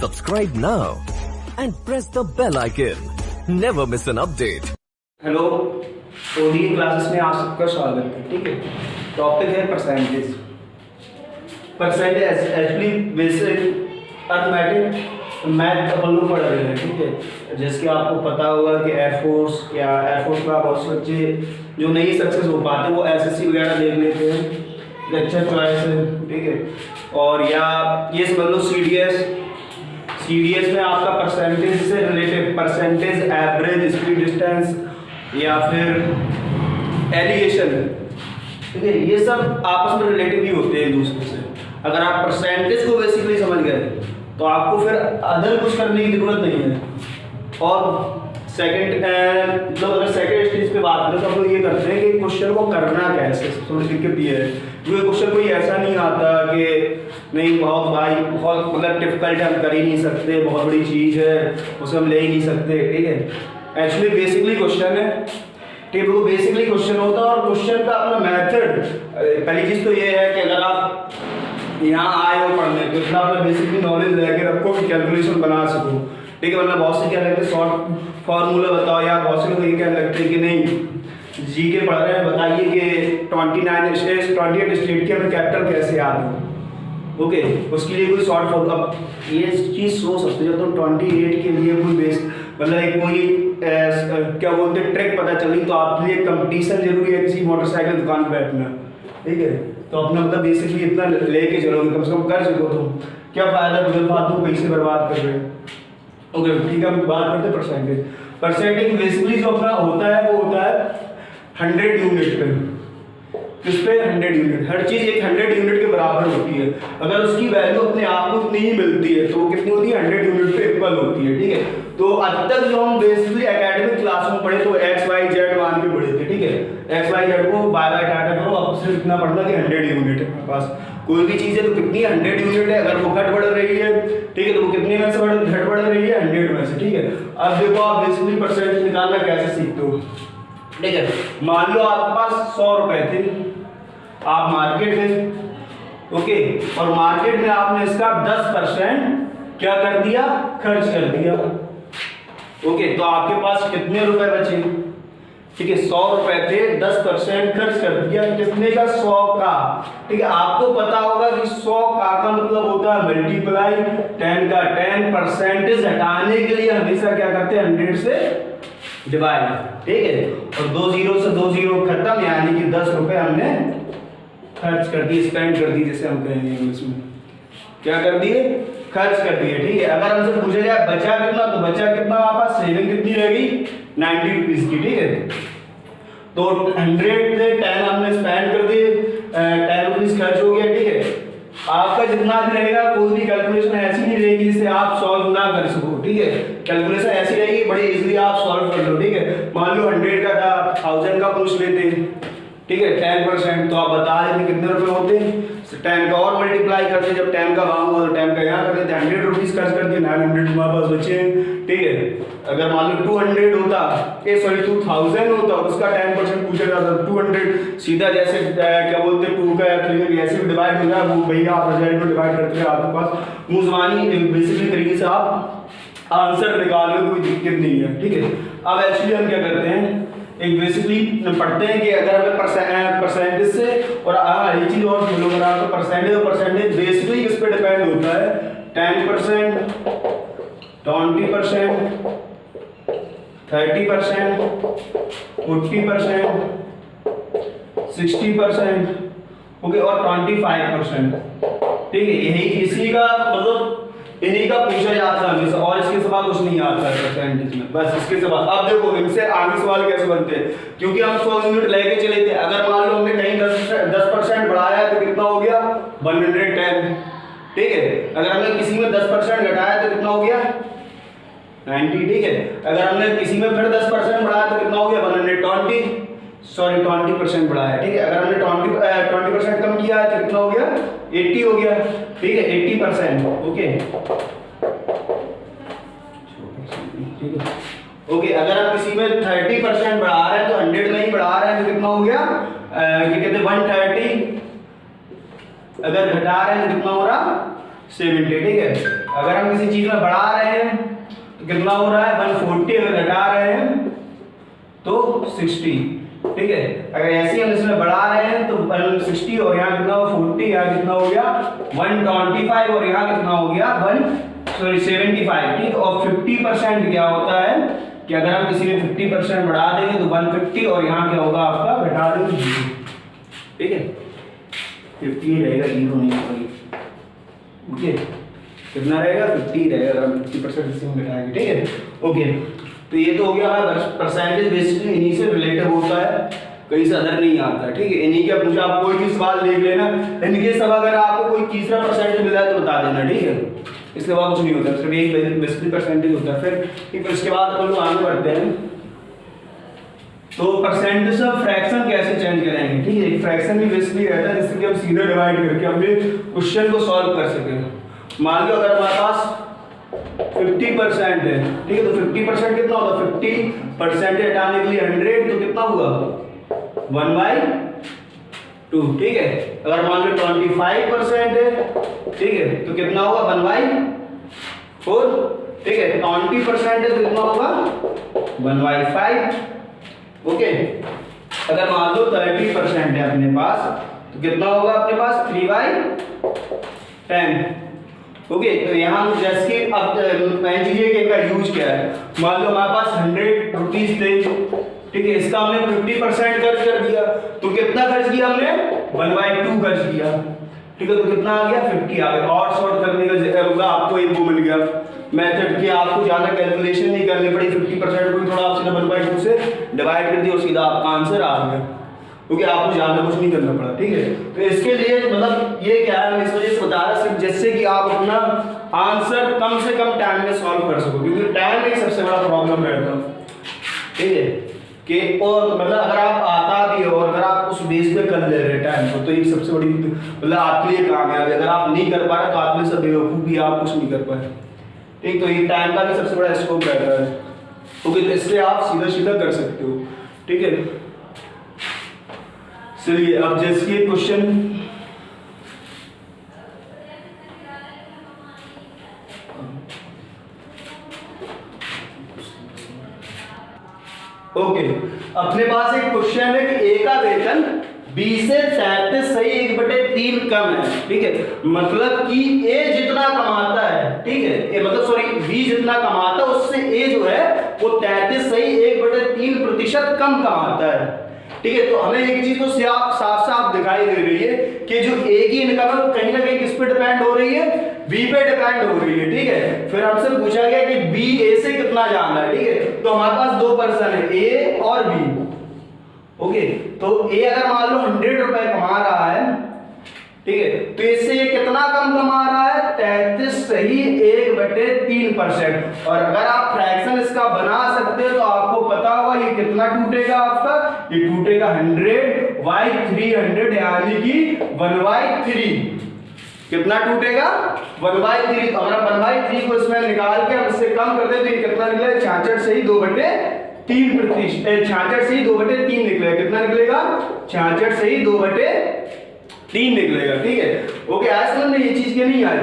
Subscribe now and press the bell icon. Never miss an update. Hello, ODA classes में आप सबका स्वागत है। ठीक है, टॉपिक है percentage. Percentage actually basic arithmetic math अपन लोग पढ़ रहे हैं। ठीक है, जैसे कि आपको पता होगा कि एयरफोर्स का बहुत से बच्चे जो नहीं सक्सेस हो पाते वो एसएससी वगैरह देख लेते हैं, लेक्चर चॉइस है। ठीक है, और या ये समझ लो सीडीएस में आपका परसेंटेज से related percentage average speed distance या फिर एलिगेशन। ठीक है, ये सब आपस में रिलेटेड ही होते हैं एक दूसरे से। अगर आप परसेंटेज को बेसिकली समझ गए तो आपको फिर अदर कुछ करने की जरूरत नहीं है। और सेकंड अगर सेकंड स्टेज पे बात करें तो हम लोग ये करते हैं कि क्वेश्चन को करना कैसे। थोड़ी दिक्कत ये है क्योंकि क्वेश्चन कोई ऐसा नहीं आता कि नहीं बहुत मतलब डिफिकल्ट है, हम कर ही नहीं सकते, बहुत बड़ी चीज़ है, उसे हम ले ही नहीं सकते। ठीक है, एक्चुअली बेसिकली क्वेश्चन है। ठीक है, वो बेसिकली क्वेश्चन होता है और क्वेश्चन का अपना मेथड। पहली चीज़ तो ये है कि अगर आप यहाँ आए हो पढ़ने तो इतना अपना बेसिकली नॉलेज लेके रखो कि कैलकुलेशन बना सको। ठीक है, वरना बहुत से क्या लगते हैं शॉर्ट फार्मूला बताओ, या बहुत से लोग ये क्या लगते हैं कि नहीं जी के पढ़ रहे हैं बताइए कि 28 स्टेट के हमें कैपिटल कैसे याद हो। ओके, उसके लिए कोई शॉर्ट फॉर्मूला ये चीज़ सोच सकते हो। तो 28 के लिए कोई बेस मतलब एक कोई क्या बोलते हैं ट्रिक पता चली तो आपके लिए कंपटीशन जरूरी है किसी मोटरसाइकिल दुकान पर बैठना। ठीक है, तो अपना मतलब बेसिकली इतना लेके चलोगे कम से कम कर सको तुम, क्या फायदा फालतू पैसे बर्बाद कर रहे हो। ओके, ठीक है, हम बात करते हैं परसेंटेज। परसेंटेज बेसिकली जो अपना होता है वो होता है 100 यूनिट पे। किस पे 100 यूनिट, हर चीज़ एक 100 यूनिट के बराबर होती है। अगर उसकी वैल्यू अपने आप को इतनी ही मिलती है तो वो कितनी होती है 100 यूनिट पे इक्वल होती है। ठीक है, तो अब तक जो हम बेसिकली एकेडमिक क्लास में पढ़े तो एक्स वाई जेड मान के पढ़े थे। ठीक है, एक्स वाई जेड को बाय बाय टाटा करो, अब सिर्फ इतना पढ़ना कि 100 यूनिट है हमारे पास। कोई भी चीज़ है तो कितनी 100 यूनिट है, अगर वो घट बढ़ रही है ठीक है तो वो कितने में से घट बढ़ रही है 100 में से। ठीक है, अब देखो आप बेसिकली परसेंटेज निकालना कैसे सीखते हो। ठीक है, मान लो आपके पास 100 रुपए थे, आप मार्केट में ओके, और मार्केट में आपने इसका 10% क्या कर दिया, खर्च कर दिया। ओके, तो आपके पास कितने रुपए बचे। ठीक है, 100 रुपए थे, 10% खर्च कर दिया, कितने का 100 का। ठीक है, आपको पता होगा कि 100 का मतलब होता है मल्टीप्लाई 10 का 10। परसेंटेज हटाने के लिए हमेशा क्या करते हैं 100 से डिवाइड। ठीक है, और 2 जीरो से 2 जीरो खत्म, यानी कि 10 रुपए हमने खर्च कर दिए, स्पेंड कर दी जैसे हम कहेंगे इंग्लिश में, क्या कर दिए, खर्च कर दिए। ठीक है, अगर हमसे पूछा जाए बचा कितना तो बचा कितना, आपका सेविंग कितनी रहेगी 90 रुपीज की। ठीक है, तो 100 से 10 हमने स्पेंड कर दिए, 10 रुपीज खर्च हो गया। ठीक है, आपका जितना भी रहेगा कोई भी कैलकुलेशन ऐसी नहीं रहेगी जिसे आप सॉल्व ना कर सको। ठीक है, कैलकुलेशन ऐसी रहेगी बड़ी इजीली आप सॉल्व कर लो। ठीक है, मान लो 100 का था, 1000 का पूछ लेते हैं। ठीक है, 10% तो आप बता देते कितने रुपए होते हैं, 10 का और मल्टीप्लाई करते, जब 10 का वहां हुआ तो 10 का यहाँ कर देते, 100 रुपीज खर्च कर दिए, 900 हमारे पास बचे हैं। ठीक है, अगर मान लो 200 होता 2000 होता और उसका 10% पूछा जाता 200 सीधा जैसे क्या बोलते हैं 2 का 3 ऐसे भी डिवाइड हो जाए, वो भैया आप रिजल्ट में डिवाइड करते हैं, आपके पास मुंह ज़बानी बेसिकली तरीके से आप आंसर निकाल लो, कोई दिक्कत नहीं है। ठीक है, अब एक्चुअली हम क्या करते हैं एक बेसिकली पढ़ते हैं कि अगर हमें परसेंटेज से और एक चीज और फॉलो करा तो परसेंटेज बेसिकली किस पे डिपेंड होता है 10%, 20%, 30%, 40%, 60% ओके और 25%। ठीक है, यही इसी का मतलब इन्हीं का पूछा जाता है हमेशा, और इसके सवाल कुछ नहीं आता है परसेंटेज में, बस इसके सवाल। अब देखो इनसे आगे सवाल कैसे बनते हैं, क्योंकि हम 100 यूनिट लेके चले थे, अगर मान लो हमने कहीं 10% बढ़ाया है तो कितना हो गया 110। ठीक है, अगर हमने किसी में 10% घटाया तो कितना हो गया 90। ठीक है, अगर हमने किसी में फिर 10% बढ़ाया तो कितना हो गया 20% बढ़ाया। ठीक है, अगर हमने 20% कम किया है तो कितना हो गया 80 हो गया। ठीक है, 80%। ओके ठीक है, ओके, अगर आप किसी में 30% बढ़ा रहे हैं तो 100 में ही बढ़ा रहे हैं तो कितना हो गया क्या कहते हैं 130। अगर घटा रहे हैं तो कितना हो रहा 70। ठीक है, अगर हम किसी चीज में बढ़ा रहे हैं तो कितना हो रहा है 140, अगर घटा रहे हैं तो 60, ठीक है। अगर ऐसे हम इसमें बढ़ा रहे हैं तो 160 और यहाँ कितना हो 40, यहाँ कितना हो गया 125 और यहाँ कितना हो गया 75, ठीक। और 50% क्या होता है कि अगर हम किसी में 50% बढ़ा देंगे तो 150 और यहाँ क्या होगा आपका घटा देंगे 0, ठीक है। 50 रहेगा, 0 नहीं होगा, ओके। कितना रहेगा 50 रहेगा अगर हम 50% इसी में घटाएंगे, ठीक है, ओके। तो ये तो हो गया हमारा परसेंटेज बेसिकली इन्हीं से रिलेटेड होता है, कहीं से अदर नहीं आता है, ठीक है। इन्हीं के मुझे आप कोई भी सवाल देख लेना, इनके सब अगर आपको कोई तीसरा परसेंटेज मिला है तो बता देना, ठीक है। इसके बाद कुछ नहीं होता, सिर्फ एक बेसिकली परसेंटेज होता है। फिर इसके बाद अपन लोग आगे बढ़ते हैं। तो परसेंटेज ऑफ फ्रैक्शन कैसे चेंज करेंगे, ठीक है। एक फ्रैक्शन भी बेसिकली रहता है जिससे कि हम सीधे डिवाइड करके अपने क्वेश्चन को सॉल्व कर सकें। मान लो अगर हमारे पास 50% है, ठीक है, तो 50% कितना होगा 50% हटाने के लिए 100, तो कितना हुआ 1/2, ठीक है। अगर मान लो 25% है, ठीक है, तो कितना होगा 1/4, ठीक है। 20% है तो कितना होगा 1/5, ओके। अगर मान लो 30% है अपने पास तो कितना होगा अपने पास 3/10, ओके। तो यहाँ जैसे कि अब मान लीजिए कि इनका यूज क्या है। मान लो हमारे पास 100 रुपीज थे, ठीक है, इसका हमने 50% खर्च कर दिया, तो कितना खर्च किया हमने 1/2 खर्च किया, ठीक है। तो कितना आ गया 50 आ गया। और शॉर्ट करने का होगा आपको एक वो मिल गया मेथड कि आपको ज्यादा कैलकुलेशन नहीं करनी पड़ी, 50% को थोड़ा आप सीधा 1/2 से डिवाइड कर दिया और सीधा आपका आंसर आ गया, क्योंकि आपको ज्यादा कुछ नहीं करना पड़ा, ठीक है। तो इसके लिए मतलब ये क्या है, मैं इस वजह से बता रहा सिर्फ जिससे कि आप अपना आंसर कम से कम टाइम में सॉल्व कर सको, क्योंकि टाइम एक सबसे बड़ा प्रॉब्लम रहता है, ठीक है। कि और मतलब अगर आप आता भी हो और अगर आप उस बेस पे कर ले रहे टाइम को, तो एक सबसे बड़ी मतलब आपके लिए कामयाबी। अगर आप नहीं कर पा रहे तो आप में सब बेवकूफ भी आप कुछ नहीं कर पाए, ठीक। तो ये टाइम का भी सबसे बड़ा स्कोप रहता है, तो इससे आप सीधा सीधा कर सकते हो, ठीक है। चलिए अब जैसे कि क्वेश्चन ओके, अपने पास एक क्वेश्चन है कि ए का वेतन 20 से 37 सही 1/3 कम है, ठीक है। मतलब कि ए जितना कमाता है, ठीक है, ए मतलब सॉरी बी जितना कमाता है उससे ए जो है वो 33 सही 1/3% कम कमाता है, ठीक है। तो हमें एक चीज तो साफ साफ दिखाई दे रही है कि जो ए की इनकम है वो कहीं ना कहीं किस पे डिपेंड हो रही है, बी पे डिपेंड हो रही है, ठीक है। फिर हमसे पूछा गया कि बी ए से कितना ज्यादा है, ठीक है। तो हमारे पास दो पर्सन है, ए और बी, ओके। तो ए अगर मान लो 100 रुपए कमा रहा है, ठीक है, तो इससे ये कितना कम कमा रहा है 33 सही 1/3%। और अगर आप फ्रैक्शन इसका बना सकते हो तो आपको पता होगा ये कितना टूटेगा आपका, ये टूटेगा 100/300 यानी कि 1/3। कितना टूटेगा 1/3। तो अगर हम 1/3 को इसमें निकाल के हम इससे कम कर दे तो ये कितना निकलेगा 66 सही 2/3%, 66 सही 2/3 निकलेगा। कितना निकलेगा 66 सही 2/3 निकलेगा, ठीक है, ओके। आज समझ में ये चीज के नहीं आई,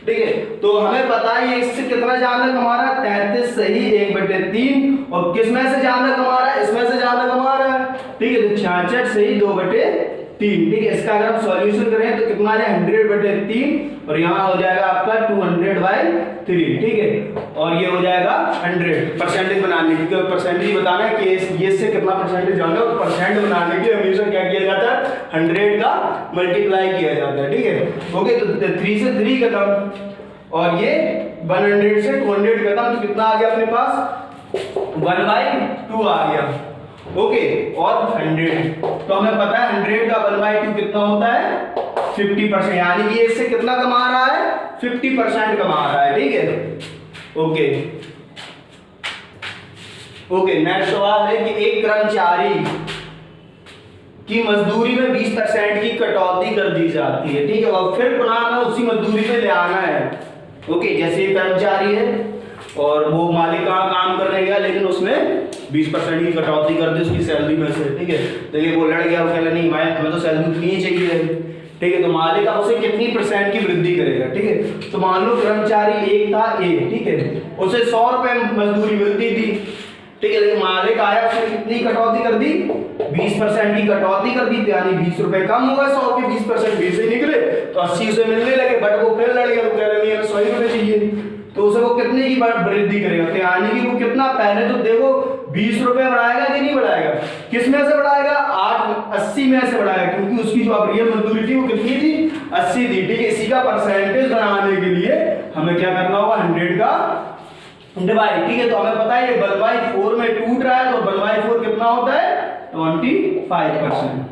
ठीक है। तो हमें पता है ये इससे कितना ज्यादा कमा रहा है 33 सही 1/3, और किसमें से ज्यादा कमा रहा है, इसमें से ज्यादा कमा रहा है, ठीक है। तो 66 सही 2/3, ठीक है। इसका अगर हम सॉल्यूशन करें तो कितना आ जाए 100/3 और यहाँ हो जाएगा आपका 200/3, ठीक है। और ये हो जाएगा 100 परसेंटेज बनाने की, परसेंटेज बताना है कि ये से कितना परसेंटेज जाना है, परसेंट बनाने के लिए हमेशा क्या किया जाता है 100 का मल्टीप्लाई किया जाता है, ठीक है, ओके। तो 3 से 3 खत्म और ये 100 से 200 खत्म, तो कितना आ गया अपने पास 1/2 आ गया, ओके। और 100 तो हमें पता है 100 का 1/2 कितना होता है 50%, यानी कि इससे कितना कमा रहा है 50% कमा रहा है, ठीक है, ओके। ओके, नेक्स्ट सवाल है कि एक कर्मचारी की मजदूरी में 20% की कटौती कर दी जाती है, ठीक है, और फिर पुनः उसी मजदूरी पे ले आना है, ओके। जैसे कर्मचारी है और वो मालिक कहाँ काम करने गया लेकिन उसमें 20% की कटौती कर दी उसकी सैलरी में से, ठीक है। तो ये वो लड़ गया, वो कह रहा नहीं भाई हमें तो सैलरी उतनी ही चाहिए, ठीक है। तो मालिक अब उसे कितनी % की वृद्धि करेगा, ठीक है। तो मान लो कर्मचारी एक था ए, ठीक है, उसे 100 रुपए मजदूरी मिलती थी, ठीक है, लेकिन मालिक आया उसने कितनी कटौती कर दी, 20% की कटौती कर दी, यानी 20 रुपए कम हुआ, 100 के 20% 20 से निकले तो 80 उसे मिलने लगे, बट वो फिर लड़ गया, तो कह रहे हमें 100 ही मिलने चाहिए, तो उसे वो कितने की वृद्धि करेगा, तो यानी कि वो कितना, पहले तो देखो 20 रुपए बढ़ाएगा कि नहीं बढ़ाएगा, किस में से बढ़ाएगा, 80 में से बढ़ाएगा, क्योंकि उसकी जो अब रियल मजदूरी थी वो कितनी थी, 80 थी, ठीक है। इसी का परसेंटेज बनाने के लिए हमें क्या करना होगा, 100 का डिवाइड, ठीक है। तो हमें पता है ये 1/4 में टूट रहा है, तो 1/4 कितना होता है, 25%,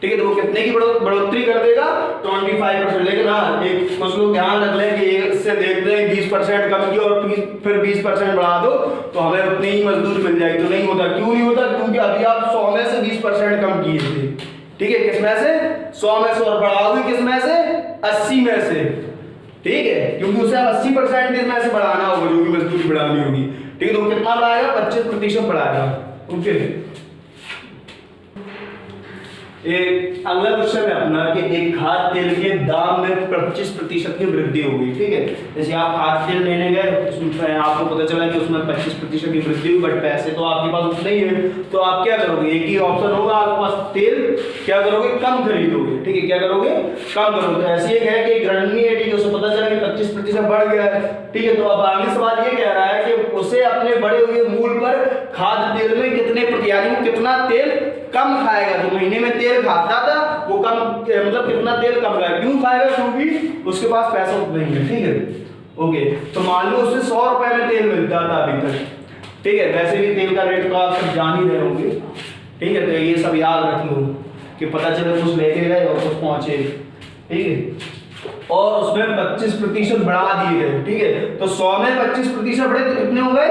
ठीक है। तो वो कितने की बढ़ोतरी कर देगा, 25%। लेकिन हाँ, एक कुछ लोग ध्यान रख लें कि एक से देखते हैं 20% कम की और फिर 20% बढ़ा दो तो हमें उतनी ही मजदूर मिल जाएगी, तो नहीं होता। क्यों नहीं होता, क्योंकि अभी आप 100 में से 20% कम किए थे, ठीक है, किस में से, 100 में से, और बढ़ाओगे किस में से, 80 में से, ठीक है, क्योंकि उसे 80% में से बढ़ाना होगा, जो भी मजदूरी बढ़ानी होगी, ठीक है। तो कितना बढ़ाएगा, 25% बढ़ाएगा, ओके। एक अगला क्वेश्चन है अपना कि एक खाद्य तेल के दाम में 25% की वृद्धि होगी, ठीक है। जैसे आप खाद्य तेल लेने गए, उसमें आपको पता चला कि उसमें 25% की वृद्धि हुई, बट पैसे तो आपके पास उतने ही है, तो आप क्या करोगे, एक ही ऑप्शन होगा आपके पास, तेल क्या करोगे, कम खरीदोगे, ठीक है, क्या करोगे, कम करोगे। तो ऐसे एक है कि गृहिणी है, ठीक है, उसे पता चला कि 25% बढ़ गया है, ठीक है, तो अब आगे सवाल ये कह रहा है कि उसे अपने बढ़े हुए मूल पर खाद्य तेल में कितने प्रति, यानी वो कितना तेल कम खाएगा, जो महीने में तेल खाता था वो कम, मतलब कितना तेल कम खाएगा, क्यों खाएगा, क्योंकि उसके पास पैसा उतना ही है, ठीक है, ओके। तो मान लो उसे 100 रुपए में तेल मिलता था अभी तक, ठीक है, वैसे भी तेल का रेट तो आप सब जान ही रहे होंगे, ठीक है। तो ये सब याद रख लो कि पता चले कुछ लेके गए और कुछ पहुंचे, ठीक है, और उसमें 25% बढ़ा दिए गए, ठीक है। तो 100 में 25% बढ़े तो कितने हो गए,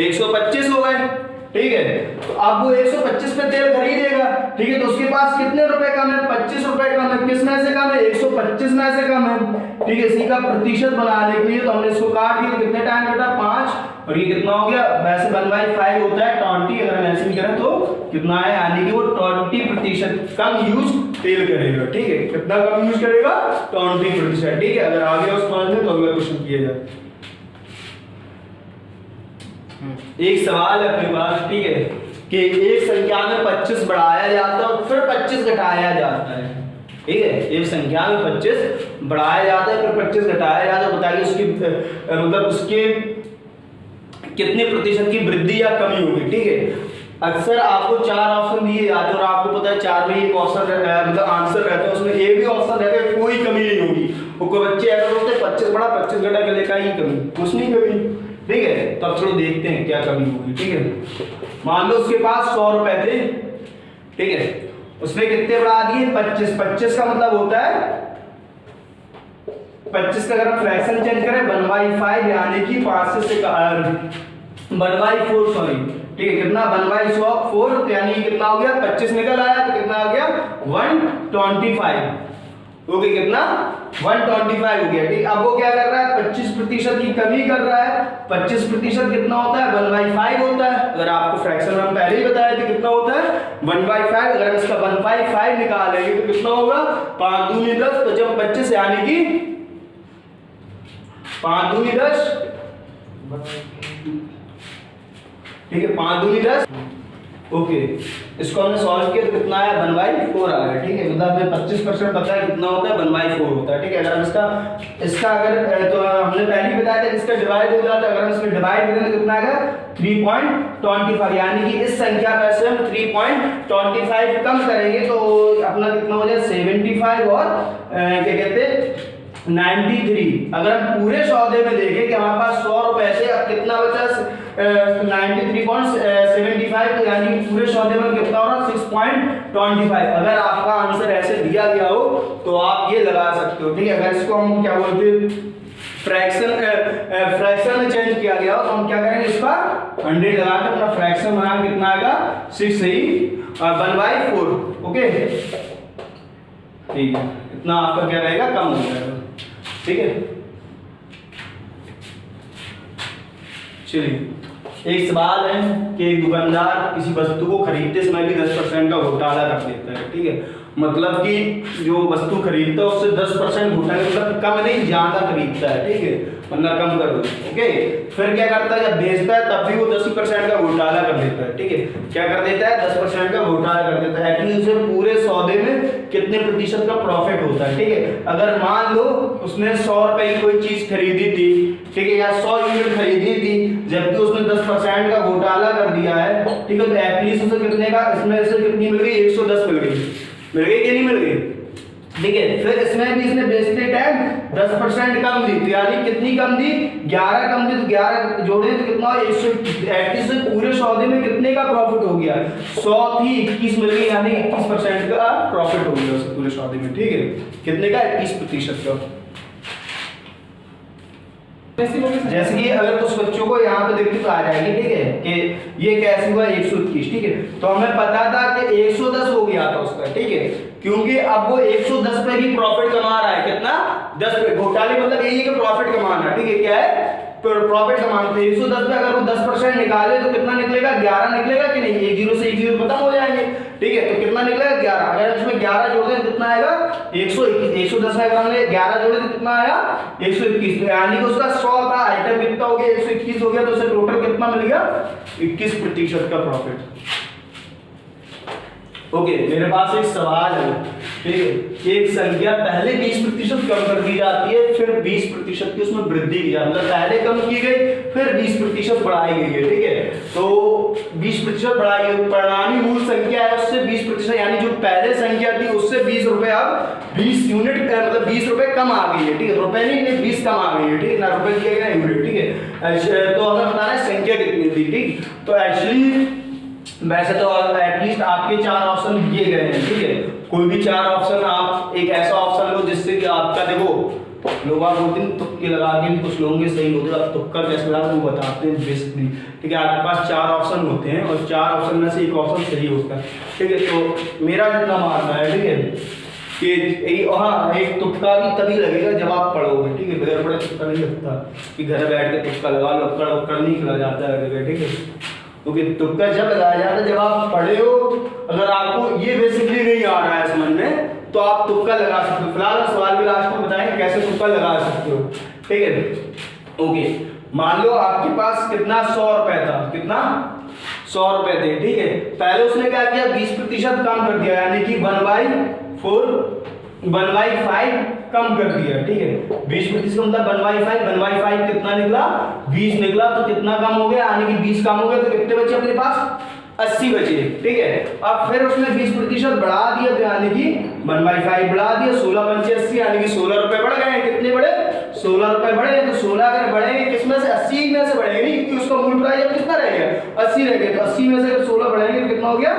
125 हो गए, ठीक है। तो अब वो 125 पे तेल खरीदेगा, ठीक है, तो उसके पास कितने रुपए कम है, 25 रुपए कम है, किस में से कम है, 125 में से कम है, ठीक है। इसी का प्रतिशत बनाने के लिए तो हमने इसको काट दिया, तो कितने टाइम बेटा, 5, और ये कितना हो गया, वैसे 1/5 होता है 20, अगर हम ऐसे भी करें तो कितना है, यानी कि वो 20% कम यूज तेल करेगा, ठीक है, कितना कम यूज करेगा, 20%, ठीक है। अगर आगे उस समझ में तो अगला क्वेश्चन किया जाए। एक सवाल है अपने पास, ठीक है, कि एक संख्या में 25 बढ़ाया जाता है और फिर 25 घटाया जाता है, ठीक है, एक संख्या में 25 बढ़ाया जाता है फिर 25 घटाया जाता है, बताइए उसकी मतलब उसके कितने प्रतिशत की वृद्धि या कमी होगी, ठीक है। अक्सर आपको 4 ऑप्शन दिए जाते हैं और आपको पता है 4 में एक ऑप्शन मतलब आंसर रहता है, उसमें ए भी ऑप्शन रहता है, कोई कमी नहीं होगी, वो कोई बच्चे ऐसा होते हैं 25 बढ़ा 25 घटा के लेकर ही कमी, कुछ नहीं कमी, ठीक है। तो अब चलो देखते हैं क्या कमी होगी, ठीक है। मान लो उसके पास 100 रुपए थे, ठीक है, उसने कितने बढ़ा दिए, 25, 25 का मतलब होता है 25 का अगर हम फ्रैक्शन चेंज करें 1/5, यानी कि 5 से 1/4, सॉरी, ठीक है, कितना 1/4, यानी कितना हो गया, 25 निकल आया तो कितना आ गया, 125, ओके, कितना 125 हो गया, ठीक। अब वो क्या कर रहा है, 25% की कमी कर रहा है, 25% कितना होता है, 1/5 होता है। अगर आपको फ्रैक्शन हम पहले ही बताया था कितना होता है, 1/5, अगर हम इसका 1/5 निकालेंगे तो कितना होगा, 5 दूनी 10, तो जब 25 यानी कि 5 दूनी 10, ठीक है, 5 दूनी 10, ओके। इसको हमने सॉल्व किया तो कितना आया, 1/4 आ गया, ठीक है, मतलब हमें 25% पता है कितना होता है, 1/4 होता है, ठीक है। अगर हम इसका अगर तो हमने पहले ही बताया था इसका डिवाइड हो जाता है, अगर हम इसमें डिवाइड करें तो कितना आएगा, 3.25, यानी कि इस संख्या में से हम 3.25 कम करेंगे तो अपना कितना हो जाए, 75 और क्या कहते हैं 93। अगर हम पूरे सौदे में देखें कि हमारे पास 100 रुपए से अब कितना बचा, 93.75, तो यानी पूरे सौदे में कितना हो रहा, 6.25। अगर आपका आंसर ऐसे दिया गया हो तो आप ये लगा सकते हो, ठीक है। अगर इसको हम क्या बोलते हैं, फ्रैक्शन में चेंज किया गया हो तो हम क्या करेंगे, इसका 100 लगाकर अपना फ्रैक्शन बनाएंगे, कितना आएगा, 6 ही 1/4, ओके, ठीक है। इतना आपका क्या रहेगा, कम हो जाएगा, ठीक है। चलिए एक सवाल है कि एक दुकानदार किसी वस्तु को खरीदते समय भी 10% का घोटाला कर देता है, ठीक है। मतलब कि जो वस्तु खरीदता है उससे 10% घोटाले, मतलब कम नहीं ज्यादा खरीदता है, ठीक है, वरना कम करो। ओके, फिर क्या करता है, जब बेचता है तब भी वो 10% का घोटाला कर देता है, ठीक है, क्या कर देता है, 10% का घोटाला कर देता है। एटलीस्ट उसे पूरे सौदे में कितने प्रतिशत का प्रॉफिट होता है, ठीक है। अगर मान लो उसने 100 रुपए की कोई चीज खरीदी थी, ठीक है, या 100 यूनिट खरीदी थी, जबकि उसने 10% का घोटाला कर दिया है, ठीक है, तो एटलीस्ट उसे कितने का, इसमें से कितनी मिल गई, 110 मिल गई कि नहीं मिल गई, ठीक है। फिर इसमें भी इसने बेचते टाइम 10% कम दी, तो यानी कितनी कम दी, 11 कम दी, तो 11 जोड़े तो कितना, 131, पूरे सौदे में कितने का प्रॉफिट हो गया, 100 थी 21 मिल गई, यानी 21% का प्रॉफिट हो गया उस पूरे सौदे में, ठीक है, कितने का, 21% का। जैसे कि अगर कुछ बच्चों को यहाँ पे देखते तो आ जाएगी, ठीक है, कि ये कैसे हुआ 121, ठीक है, तो हमें पता था कि 110 हो गया था उसका, ठीक है, क्योंकि अब वो 110 पे भी प्रॉफिट कमा रहा है, कितना, 10 पे। घोटाले मतलब यही कि प्रॉफिट कमाना, ठीक है, क्या है, प्रॉफिट कमाना। 110 पे अगर वो 10% निकाले तो कितना निकलेगा, 11 निकलेगा कि नहीं, एक जीरो से एक जीरो खत्म हो जाएंगे, ठीक है, तो कितना निकलेगा, 11। अगर इसमें 11 जोड़ दें कितना आएगा, 121। 110 में अगर हमने 11 जोड़े तो कितना आया, 121, यानी कि उसका 100 का आइटम कितना हो गया, 121 हो गया, तो उसे टोटल कितना मिल गया, 21% का प्रॉफिट। ओके, मेरे पास एक सवाल है, ठीक है, एक संख्या पहले 20% कम कर दी जाती है, फिर 20% की उसमें वृद्धि की जाती है, मतलब पहले कम की गई फिर 20% बढ़ाई गई है, ठीक है, तो 20% बढ़ाई गई, परिणामी मूल संख्या है उससे 20%, यानी जो पहले संख्या थी उससे 20 रुपए, अब 20 यूनिट मतलब 20 रुपए कम आ गई है, ठीक है, रुपए नहीं 20 कम आ गई है, ठीक है ना, रुपए दिया गया यूनिट, ठीक है। तो हमें बताना है संख्या कितनी थी, ठीक, तो एक्चुअली वैसे तो एटलीस्ट आपके 4 ऑप्शन दिए गए हैं, ठीक है, कोई भी 4 ऑप्शन, आप एक ऐसा ऑप्शन लो जिससे कि आपका, देखो लोग आप 2-3 तुक्के लगा के भी कुछ लोगों के सही होते हैं, आप तुक्का कैसे लगा वो बताते हैं बेसिकली, ठीक है, आपके पास 4 ऑप्शन होते हैं और 4 ऑप्शन में से एक ऑप्शन सही होता है, ठीक है, तो मेरा जितना मानना है, ठीक है, कि हाँ एक तुक्का भी तभी लगेगा जब आप पढ़ोगे, ठीक है, बगैर पढ़े तुक्का नहीं लगता, कि घर बैठ के तुक्का लगा लो, अक्कड़ नहीं खिला जाता है, ठीक है, क्योंकि तुक्का जब लगाया जाता है जब आप पढ़े हो। अगर आपको ये बेसिकली नहीं आ रहा है समझ में, तो आप तुक्का लगा सकते हो। फिलहाल सवाल भी लास्ट में बताएंगे कैसे तुक्का लगा सकते हो, ठीक है। ओके, मान लो आपके पास कितना 100 रुपए था, कितना 100 रुपए थे, ठीक है, पहले उसने क्या किया 20% कम कर दिया, यानी कि 1/5 कम कर दिया, ठीक है, 20% मतलब 1/5 कितना निकला, 20 निकला, तो कितना कम हो गया, यानी कि 20 कम हो गया, तो कितने बचे अपने पास, 80 बचे, ठीक है। अब फिर उसने 20% बढ़ा दिया, तो यानी कि 1/5 बढ़ा दिया, 16×5 = 80, यानी कि 16 रुपए बढ़ गए, कितने बढ़े, 16 रुपए बढ़े, तो 16 अगर बढ़ेंगे किसमें से, 80 में से बढ़ेंगे, नहीं क्योंकि उसका मूल प्राइस अब कितना रह गया, 80 रह गया, तो 80 में से अगर 16 बढ़ेंगे तो कितना हो गया,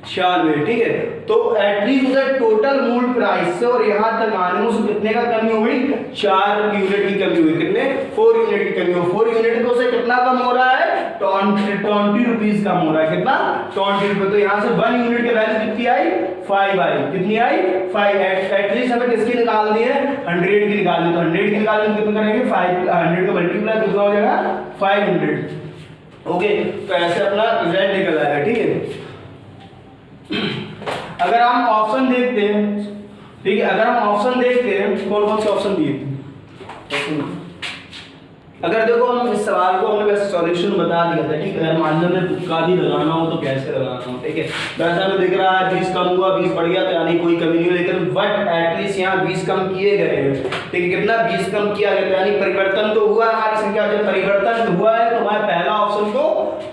96, ठीक है। तो एटलीस्ट उधर टोटल मूल प्राइस से और यहाँ तक आने में उसे कितने का कमी हो गई, 4 यूनिट की कमी हुई, कितने, 4 यूनिट की कमी हो, 4 यूनिट को से कितना कम हो रहा है, 20 रुपीज कम हो रहा है, कितना, 20 रुपए, तो यहाँ से 1 यूनिट की वैल्यू कितनी आई, 5 आई, कितनी आई, 5, एटलीस्ट हमें किसकी निकालनी है, 100 की निकालनी, तो 100 की निकालनी कितना करेंगे, 100 का मल्टीप्लाई कितना हो जाएगा, 500, ओके, तो ऐसे अपना रिजल्ट निकल आएगा, ठीक है। अगर हम ऑप्शन देखते हैं, ठीक है, अगर हम ऑप्शन देखते हैं कौन कौन से ऑप्शन दिए थे, अगर देखो हम इस सवाल को हमने वैसे सॉल्यूशन बता दिया था, ठीक है, अगर मान लो मैं तुक्का भी लगाना हो तो कैसे लगाना हो, ठीक है, वैसे हमें दिख रहा है 20 कम हुआ 20 बढ़ गया, तो यानी कोई कमी नहीं, लेकिन बट एटलीस्ट यहाँ 20 कम किए गए हैं, ठीक है, कितना 20 कम किया गया, यानी परिवर्तन तो हुआ है हमारी संख्या, जब परिवर्तन हुआ है तो हमारा पहला ऑप्शन तो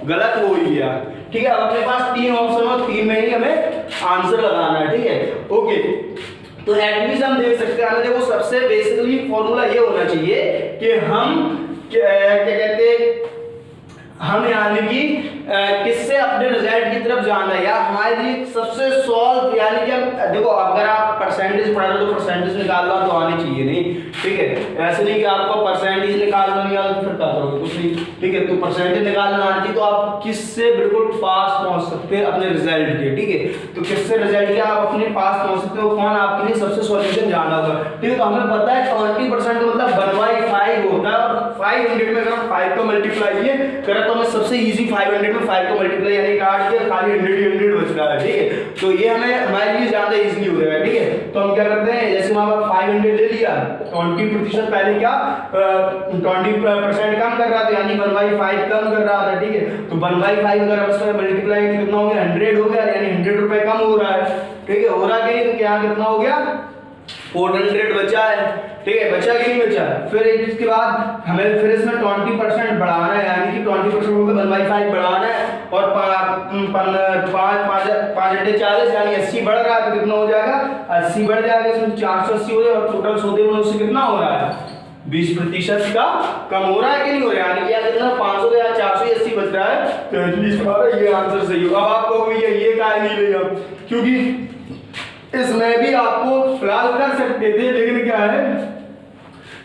गलत हो ही गया, ठीक है। अब अपने पास 3 ऑप्शन और 3 में ही हमें आंसर लगाना है, ठीक है, ओके, तो एटलीस्ट हम देख सकते हैं, देखो सबसे बेसिकली फॉर्मूला ये होना चाहिए कि हम क्या कहते हैं, हम यानी कि किससे अपने रिजल्ट की तरफ जाना है, या हमारे लिए सबसे सॉल्व, यानी कि हम देखो अगर आप परसेंटेज पढ़ रहे हो तो परसेंटेज निकालना तो आनी चाहिए, नहीं, ठीक है, ऐसे नहीं कि आपको परसेंटेज निकालना नहीं आता तो फिर क्या करोगे, कुछ नहीं, ठीक है। तो परसेंटेज निकालना आती तो आप किससे बिल्कुल पास पहुंच सकते हैं अपने रिजल्ट के, ठीक है। तो किससे रिजल्ट के आप अपने पास पहुंच सकते हो, कौन आपके लिए सबसे सॉल्यूशन जानना होगा, ठीक है। तो हमें पता है 20% का मतलब 1/5 होता है, और 500 में अगर हम 5 को मल्टीप्लाई ये करें तो हमें सबसे इजी 500 में 5 को मल्टीप्लाई यानी काट के खाली 100 बच रहा है, ठीक है। तो ये हमें हमारे लिए ज्यादा इजीली हो जाएगा, ठीक है। तो हम क्या करते हैं, जैसे वहां पर 500 ले लिया, 20% पहले क्या 20% कम कर रहा था यानी 1/5 कम कर रहा था, ठीक है। तो 1/5 अगर हम इसमें मल्टीप्लाई तो कितना हो गया, 100 हो गया, यानी 100 रुपए कम हो रहा है, ठीक है। हो रहा है तो क्या कितना हो गया, 400 बचा है, ठीक है। बचा कि नहीं बचा। फिर इसके बाद हमें फिर इसमें 20% बढ़ाना है, यानी कि 20% को 1/5 बढ़ाना है, और 5/40 यानी 80 बढ़ रहा है तो कितना हो जाएगा, 80 बढ़ जाएगा, इसमें 480 हो जाएगा, और टोटल सौदे में उससे कितना हो रहा है, 20% का कम हो रहा है कि नहीं हो रहा है, यानी कि कितना 500 या 480 बच रहा है, तो एटलीस्ट हमारा ये आंसर सही होगा। अब आपको ये काहे नहीं लिया, क्योंकि इसमें भी आपको फिलहाल कर सकते थे, लेकिन क्या है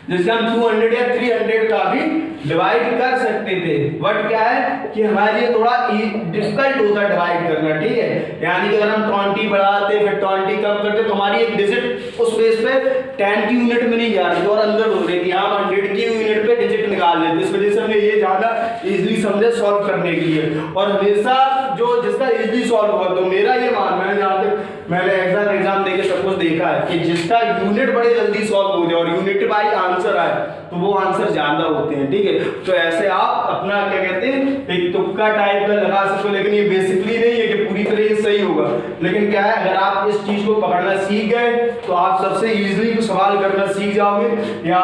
जैसे हम 200 या 300 का भी डिवाइड कर सकते थे, बट क्या है कि हमारे लिए थोड़ा डिफिकल्ट होता है डिवाइड करना, ठीक है। यानी कि अगर हम 20 बढ़ाते फिर 20 कम करते तो हमारी एक डिजिट उस बेस पे 10 की यूनिट में नहीं जा रही और अंदर हो रही थी, हम 100 की यूनिट पे डिजिट निकाल लेते। इस वजह से हमने ये ज्यादा इजीली समझे सॉल्व करने के लिए, और हमेशा जो जिसका इजीली सॉल्व हुआ, तो मेरा ये मानना है जहाँ तक मैंने एग्जाम देके सब कुछ देखा है कि जिसका यूनिट बड़े जल्दी सॉल्व हो जाए और यूनिट बाई आंसर आए तो वो आंसर ज्यादा होते हैं, ठीक है। तो ऐसे आप अपना क्या कहते हैं एक तुक्का टाइप का लगा सकते हो, लेकिन ये बेसिकली नहीं है कि पूरी तरह ये सही होगा, लेकिन क्या है अगर आप इस चीज को पकड़ना सीख गए तो आप सबसे इजीली सवाल करना सीख जाओगे, या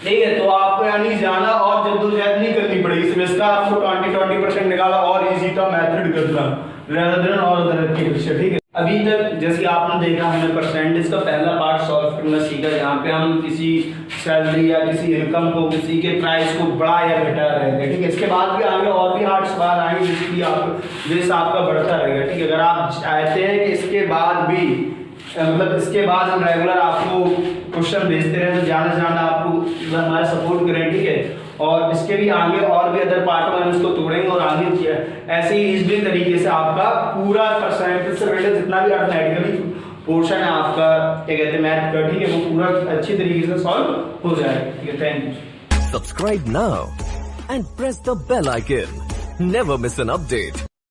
ठीक है। तो आपको यानी जाना और जद्दोजहद नहीं करनी पड़ेगी, सिर्फ इसका आपको 20% निकाला और इजी था मेथड करना rather than और अदर की अपेक्षा, ठीक है। अभी तक जैसे आपने देखा हमने परसेंटेज का पहला पार्ट सॉल्व करना सीखा, जहाँ पे हम किसी सैलरी या किसी इनकम को, किसी के प्राइस को बढ़ा या घटा रहे थे, ठीक है। इसके बाद भी आगे और भी हार्ड सवाल आएंगे जिसकी आप बेस आपका बढ़ता रहेगा, ठीक है। अगर आप चाहते हैं कि इसके बाद भी मतलब इसके बाद हम रेगुलर आपको क्वेश्चन भेजते रहे तो ज़्यादा से ज़्यादा आपको हमारा सपोर्ट करें, ठीक है। और इसके भी आगे और भी अदर पार्ट में हम इसको तोड़ेंगे और आगे ऐसे ही इजीली तरीके से आपका पूरा परसेंटेज से रिलेटेड जितना भी अर्थमेटिकली पोर्शन है आपका क्या कहते हैं मैथ का, ठीक है, वो पूरा अच्छी तरीके से सॉल्व हो जाएगा, ठीक है। Thank you. Subscribe now and press the bell icon. Never miss an update.